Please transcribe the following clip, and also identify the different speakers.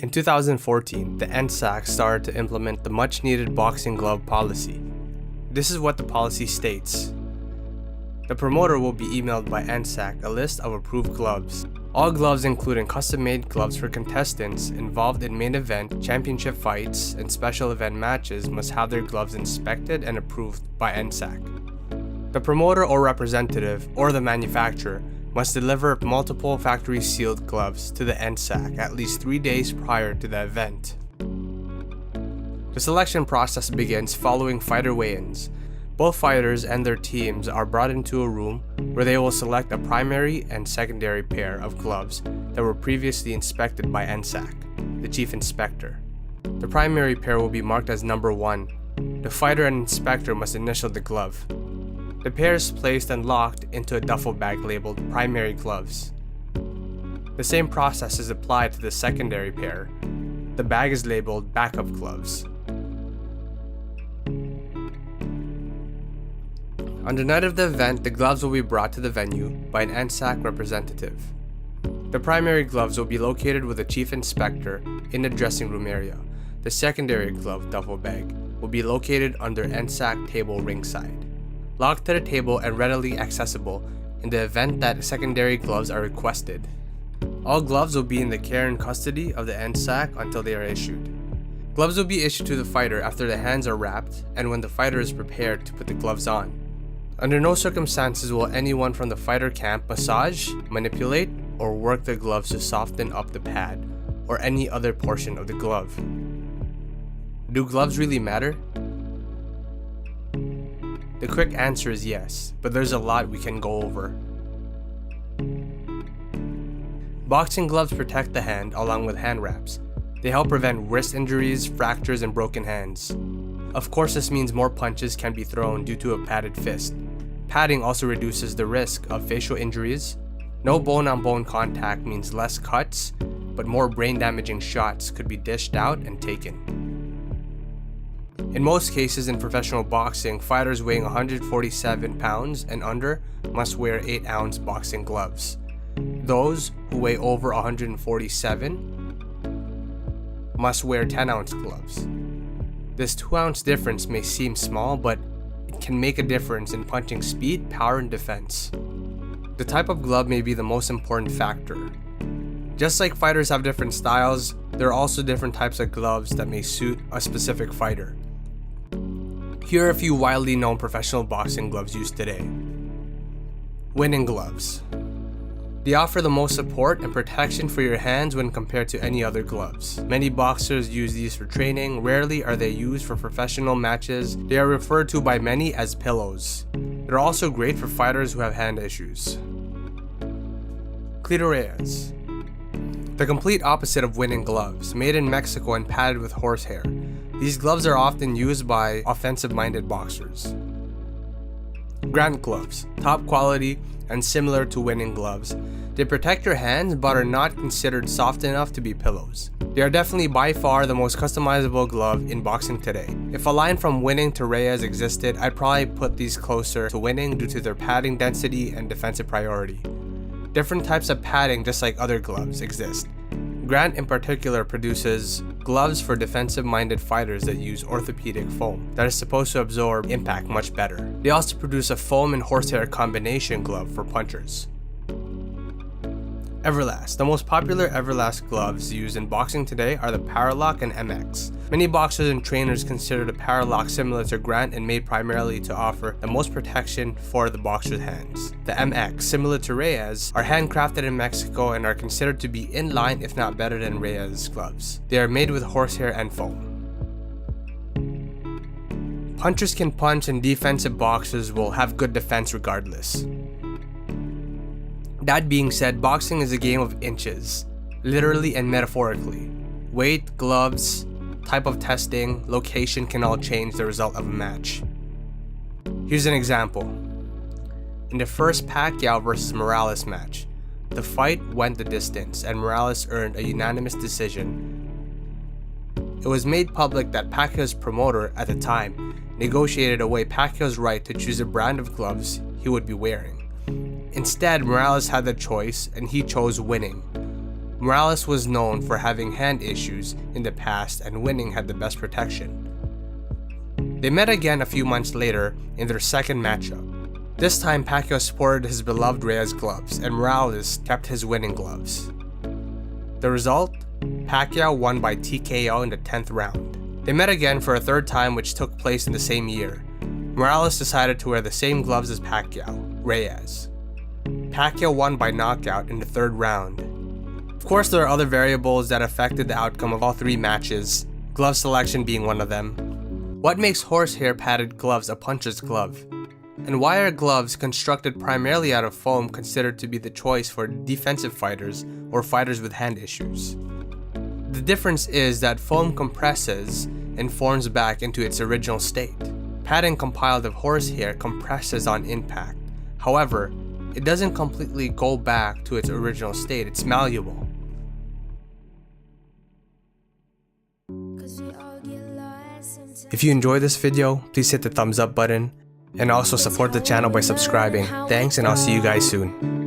Speaker 1: In 2014, the NSAC started to implement the much-needed boxing glove policy. This is what the policy states. The promoter will be emailed by NSAC a list of approved gloves. All gloves, including custom-made gloves for contestants involved in main event, championship fights, and special event matches, must have their gloves inspected and approved by NSAC. The promoter or representative, or the manufacturer, must deliver multiple factory-sealed gloves to the NSAC at least 3 days prior to the event. The selection process begins following fighter weigh-ins. Both fighters and their teams are brought into a room where they will select a primary and secondary pair of gloves that were previously inspected by NSAC, the chief inspector. The primary pair will be marked as number 1. The fighter and inspector must initial the glove. The pair is placed and locked into a duffel bag labeled primary gloves. The same process is applied to the secondary pair. The bag is labeled backup gloves. On the night of the event, the gloves will be brought to the venue by an NSAC representative. The primary gloves will be located with the chief inspector in the dressing room area. The secondary glove duffel bag will be located under NSAC table ringside, locked to the table and readily accessible in the event that secondary gloves are requested. All gloves will be in the care and custody of the NSAC until they are issued. Gloves will be issued to the fighter after the hands are wrapped and when the fighter is prepared to put the gloves on. Under no circumstances will anyone from the fighter camp massage, manipulate, or work the gloves to soften up the pad or any other portion of the glove. Do gloves really matter? The quick answer is yes, but there's a lot we can go over. Boxing gloves protect the hand along with hand wraps. They help prevent wrist injuries, fractures, and broken hands. Of course, this means more punches can be thrown due to a padded fist. Padding also reduces the risk of facial injuries. No bone-on-bone contact means less cuts, but more brain-damaging shots could be dished out and taken. In most cases in professional boxing, fighters weighing 147 pounds and under must wear 8-ounce boxing gloves. Those who weigh over 147 must wear 10-ounce gloves. This 2-ounce difference may seem small, but it can make a difference in punching speed, power, and defense. The type of glove may be the most important factor. Just like fighters have different styles, there are also different types of gloves that may suit a specific fighter. Here are a few widely known professional boxing gloves used today. Winning gloves. They offer the most support and protection for your hands when compared to any other gloves. Many boxers use these for training. Rarely are they used for professional matches. They are referred to by many as pillows. They're also great for fighters who have hand issues. Clitoreas. The complete opposite of winning gloves, made in Mexico and padded with horsehair. These gloves are often used by offensive-minded boxers. Grant gloves, top quality and similar to winning gloves. They protect your hands but are not considered soft enough to be pillows. They are definitely by far the most customizable glove in boxing today. If a line from winning to Reyes existed, I'd probably put these closer to winning due to their padding density and defensive priority. Different types of padding, just like other gloves, exist. Grant in particular produces gloves for defensive-minded fighters that use orthopedic foam that is supposed to absorb impact much better. They also produce a foam and horsehair combination glove for punchers. Everlast. The most popular Everlast gloves used in boxing today are the Paralock and MX. Many boxers and trainers consider the Paralock similar to Grant and made primarily to offer the most protection for the boxer's hands. The MX, similar to Reyes, are handcrafted in Mexico and are considered to be in line if not better than Reyes gloves. They are made with horsehair and foam. Punchers can punch and defensive boxers will have good defense regardless. That being said, boxing is a game of inches, literally and metaphorically. Weight, gloves, type of testing, location can all change the result of a match. Here's an example. In the first Pacquiao vs. Morales match, the fight went the distance and Morales earned a unanimous decision. It was made public that Pacquiao's promoter at the time negotiated away Pacquiao's right to choose a brand of gloves he would be wearing. Instead, Morales had the choice and he chose winning. Morales was known for having hand issues in the past, and winning had the best protection. They met again a few months later in their second matchup. This time Pacquiao sported his beloved Reyes gloves and Morales kept his winning gloves. The result? Pacquiao won by TKO in the 10th round. They met again for a third time, which took place in the same year. Morales decided to wear the same gloves as Pacquiao, Reyes. Pacquiao won by knockout in the 3rd round. Of course, there are other variables that affected the outcome of all 3 matches, glove selection being one of them. What makes horsehair padded gloves a puncher's glove? And why are gloves constructed primarily out of foam considered to be the choice for defensive fighters or fighters with hand issues? The difference is that foam compresses and forms back into its original state. Padding compiled of horsehair compresses on impact. However, it doesn't completely go back to its original state, it's malleable. If you enjoyed this video, please hit the thumbs up button and also support the channel by subscribing. Thanks, and I'll see you guys soon.